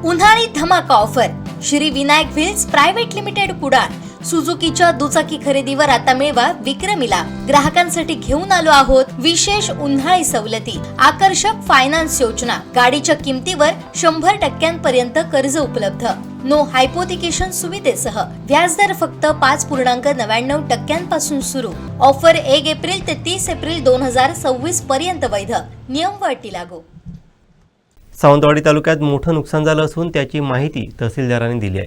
उन्हाळी धमाका offer Shri Vinayak wheels private limited Kudal. सुझुकीच्या दुचाकी खरेदीवर आता मिळवा विक्रमी लाभ। ग्राहकांसाठी घेऊन आलो आहोत विशेष उन्हाळी सवलती, आकर्षक फायनान्स योजना, गाडीच्या किमतीवर 100% कर्ज उपलब्ध, नो हायपोथिकेशन सुविधेसह, व्याजदर फक्त 5.99% पासून सुरू। ऑफर 1 एप्रिल ते 30 एप्रिल 2026 पर्यंत वैध, नियम व अटी लागू। सावंतवाडी तालुक्यात मोठं नुकसान झालं असून त्याची माहिती तहसीलदारांनी दिली आहे।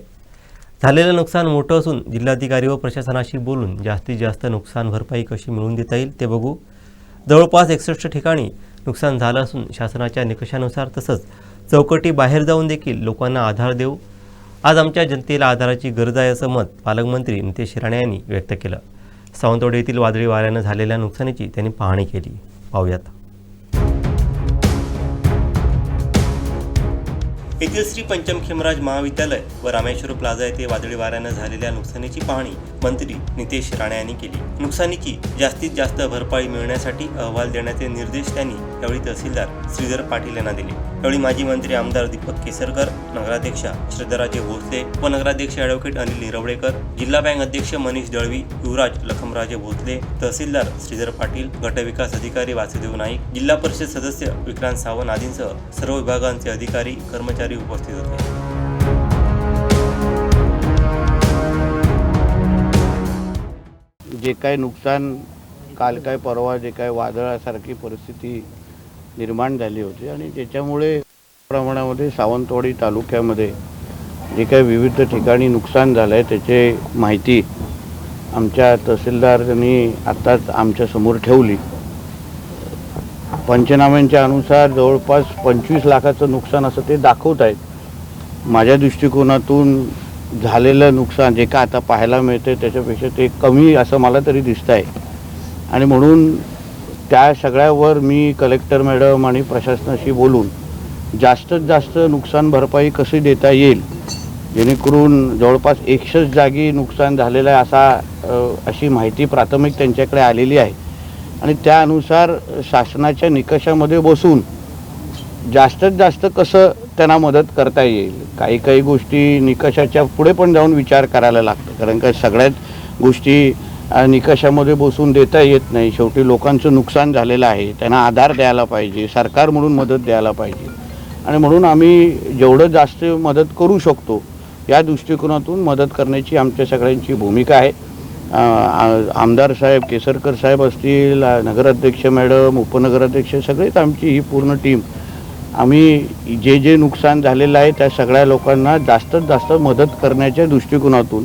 झालेलं नुकसान मोठं असून जिल्हाधिकारी व प्रशासनाशी बोलून जास्तीत जास्त नुकसान भरपाई कशी मिळवून देता येईल ते बघू। जवळपास 61 ठिकाणी नुकसान झालं असून शासनाच्या निकषानुसार तसंच चौकटी बाहेर जाऊन देखील लोकांना आधार देऊ। आज आमच्या जनतेला आधाराची गरज आहे असं मत पालकमंत्री नितेश राणे यांनी व्यक्त केलं। सावंतवाडी येथील वादळी वाऱ्यानं झालेल्या नुकसानीची त्यांनी पाहणी केली। पाहूयात। येथील श्री पंचम खेमराज महाविद्यालय व रामेश्वर प्लाझा येथे वादळी वाऱ्यानं झालेल्या नुकसानीची पाहणी मंत्री नितेश राणे यांनी केली। नुकसानीची जास्तीत जास्त भरपाई मिळण्यासाठी अहवाल देण्याचे निर्देश त्यांनी यावेळी तहसीलदार श्रीधर पाटील यांना दिले। यावेळी माजी मंत्री आमदार दीपक केसरकर, नगराध्यक्षा श्रद्धाराजे भोसले, उपनगराध्यक्ष ॲडव्होकेट अनिल निरवडेकर, जिल्हा बँक अध्यक्ष मनीष दळवी, युवराज लखमराजे भोसले, तहसीलदार श्रीधर पाटील, गटविकास अधिकारी वासुदेव नाईक, जिल्हा परिषद सदस्य विक्रांत सावंत आदींसह सर्व विभागांचे अधिकारी कर्मचारी उपस्थित होते। जे काही नुकसान काल काय परवा जे काही वादळासारखी परिस्थिती निर्माण झाली होती आणि त्याच्यामुळे प्रमाणामध्ये सावंतवाडी तालुक्यामध्ये जे काही विविध ठिकाणी नुकसान झालं आहे त्याची माहिती आमच्या तहसीलदारांनी आत्ताच आमच्या समोर ठेवली। पंचनाम्यांच्या अनुसार जवळपास 25 लाखाचं नुकसान असं ते दाखवत आहेत। माझ्या दृष्टिकोनातून झालेलं नुकसान जे का आता पाहायला मिळते त्याच्यापेक्षा ते कमी असं मला तरी दिसतं आहे आणि म्हणून त्या सगळ्यावर मी कलेक्टर मॅडम आणि प्रशासनाशी बोलून जास्तीत जास्त नुकसान भरपाई कशी देता येईल जेणेकरून जवळपास 100 जागी नुकसान झालेलं आहे अशी माहिती प्राथमिक त्यांच्याकडे आलेली आहे आणि त्यानुसार शासनाच्या निकषामध्ये बसून जास्तीत जास्त कसं त्यांना मदत करता येईल। काही गोष्टी निकषाच्या पुढे पण जाऊन विचार करायला लागतं, कारण का सगळ्याच गोष्टी निकषामध्ये बसून देता येत नाही। शेवटी लोकांचं नुकसान झालेलं आहे, त्यांना आधार द्यायला पाहिजे, सरकार म्हणून मदत द्यायला पाहिजे आणि म्हणून आम्ही जेवढं जास्त मदत करू शकतो या दृष्टिकोनातून मदत करण्याची आमच्या सगळ्यांची भूमिका आहे। आमदार साहेब, केसरकर साहेब असतील, नगराध्यक्ष मॅडम, उपनगराध्यक्ष सगळेच आमची ही पूर्ण टीम आम्ही जे नुकसान झालेलं आहे त्या सगळ्या लोकांना जास्तीत जास्त मदत करण्याच्या दृष्टिकोनातून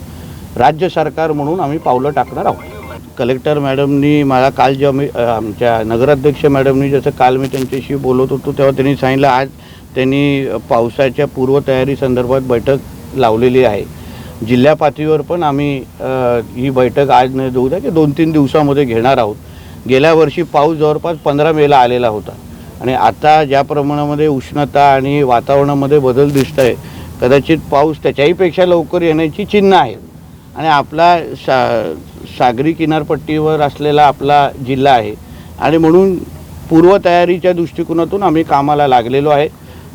राज्य सरकार म्हणून आम्ही पावलं टाकणार आहोत। कलेक्टर मॅडमनी मला काल जेव्हा आमच्या नगराध्यक्ष मॅडमनी जसं काल मी त्यांच्याशी बोलत होतो तेव्हा त्यांनी सांगितलं आज त्यांनी पावसाच्या पूर्वतयारी संदर्भात बैठक लावलेली आहे। जिल्हा पातळीवर पण आम्ही ही बैठक आज न उद्या की 2-3 दिवसामध्ये घेणार आहोत। गेल्या वर्षी पाऊस जवळपास 15 मेला आलेला होता आणि आता ज्या प्रमाणामध्ये उष्णता आणि वातावरणामध्ये बदल दिसत आहे कदाचित पाऊस त्याच्याहीपेक्षा लवकर येण्याची चिन्ह आहे आणि आपला सागरी किनारपट्टीवर असलेला आपला जिल्हा आहे आणि म्हणून पूर्वतयारीच्या दृष्टिकोनातून आम्ही कामाला लागलेलो आहे।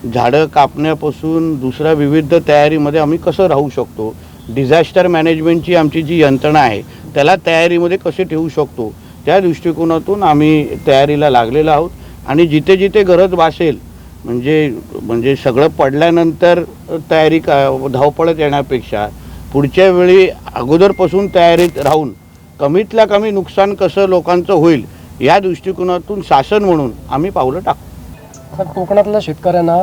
झाडं कापण्यापासून दुसऱ्या विविध तयारीमध्ये आम्ही कसं राहू शकतो, डिझास्टर मॅनेजमेंटची आमची जी यंत्रणा आहे त्याला तयारीमध्ये कसे ठेवू शकतो त्या दृष्टिकोनातून आम्ही तयारीला लागलेलो आहोत आणि जिथे जिथे गरज भासेल म्हणजे सगळं पडल्यानंतर तयारी धावपळत येण्यापेक्षा पुढच्या वेळी अगोदरपासून तयारीत राहून कमीतल्या कमी नुकसान कसं लोकांचं होईल या दृष्टिकोनातून शासन म्हणून आम्ही पावलं टाकतो। कोकणातल्या शेतकऱ्यांना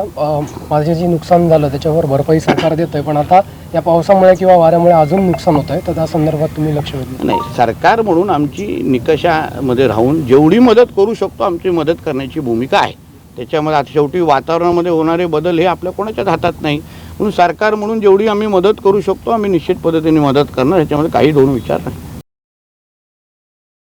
माझे जे नुकसान झालं त्याच्यावर भरपाई सरकार देत आहे, पण आता या पावसामुळे किंवा वाऱ्यामुळे अजून नुकसान होत आहे, तर त्या संदर्भात तुम्ही लक्ष वेधलं नाही? सरकार म्हणून आमची निकषामध्ये राहून जेवढी मदत करू शकतो आमची मदत करण्याची भूमिका आहे। त्याच्यामध्ये आता शेवटी वातावरणामध्ये होणारे बदल हे आपल्या कोणाच्याच हातात नाही, म्हणून सरकार म्हणून जेवढी आम्ही मदत करू शकतो आम्ही निश्चित पद्धतीने मदत करणार, ह्याच्यामध्ये काही दोन विचार नाही।